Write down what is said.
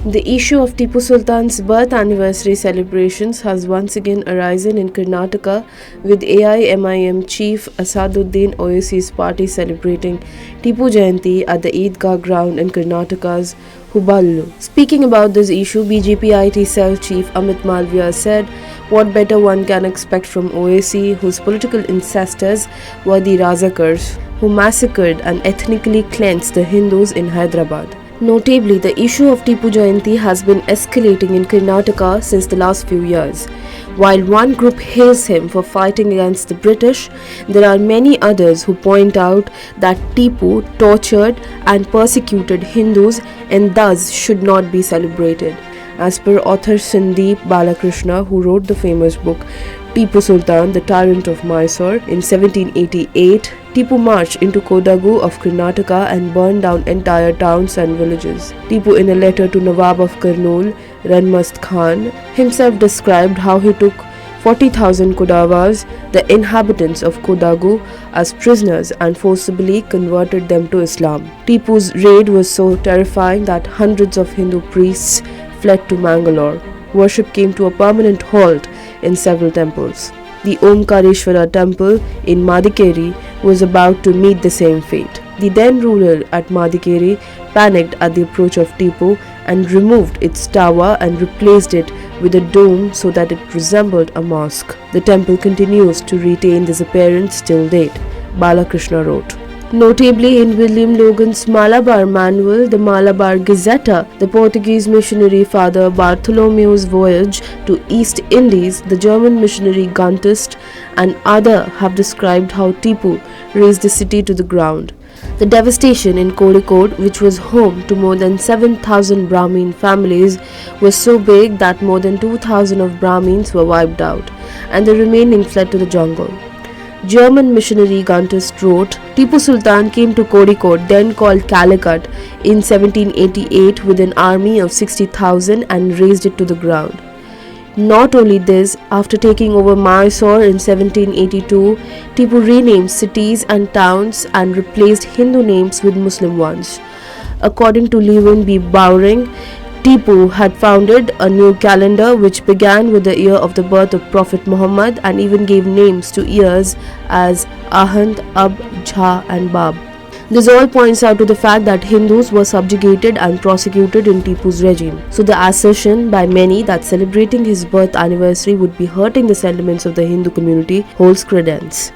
The issue of Tipu Sultan's birth anniversary celebrations has once again arisen in Karnataka, with AIMIM chief Asaduddin Owaisi's party celebrating Tipu Jayanti at the Eidgah ground in Karnataka's Huballu. Speaking about this issue, BJP IT cell chief Amit Malviya said, "What better one can expect from Owaisi, whose political ancestors were the Razakars, who massacred and ethnically cleansed the Hindus in Hyderabad." Notably, the issue of Tipu Jayanti has been escalating in Karnataka since the last few years. While one group hails him for fighting against the British, there are many others who point out that Tipu tortured and persecuted Hindus and thus should not be celebrated. As per author Sandeep Balakrishna, who wrote the famous book Tipu Sultan, the Tyrant of Mysore in 1788, Tipu marched into Kodagu of Karnataka and burned down entire towns and villages. Tipu, in a letter to Nawab of Kurnool, Runmust Khan, himself described how he took 40,000 Kodavas, the inhabitants of Kodagu, as prisoners and forcibly converted them to Islam. Tipu's raid was so terrifying that hundreds of Hindu priests fled to Mangalore. Worship came to a permanent halt in several temples. The Omkareshwara temple in Madikeri was about to meet the same fate. The then ruler at Madikeri panicked at the approach of Tipu and removed its tower and replaced it with a dome so that it resembled a mosque. The temple continues to retain this appearance till date, Balakrishna wrote. Notably, in William Logan's Malabar Manual, the Malabar Gazzetta, the Portuguese missionary Father Bartholomew's voyage to East Indies, the German missionary Guntist and other have described how Tipu razed the city to the ground. The devastation in Kozhikode, which was home to more than 7,000 Brahmin families, was so big that more than 2,000 of Brahmins were wiped out, and the remaining fled to the jungle. German missionary Guntist wrote, Tipu Sultan came to Kozhikode, then called Calicut, in 1788 with an army of 60,000 and razed it to the ground. Not only this, after taking over Mysore in 1782, Tipu renamed cities and towns and replaced Hindu names with Muslim ones. According to Lewin B. Bowring, Tipu had founded a new calendar which began with the year of the birth of Prophet Muhammad and even gave names to years as Ahand, Ab, Jha and Bab. This all points out to the fact that Hindus were subjugated and prosecuted in Tipu's regime. So the assertion by many that celebrating his birth anniversary would be hurting the sentiments of the Hindu community holds credence.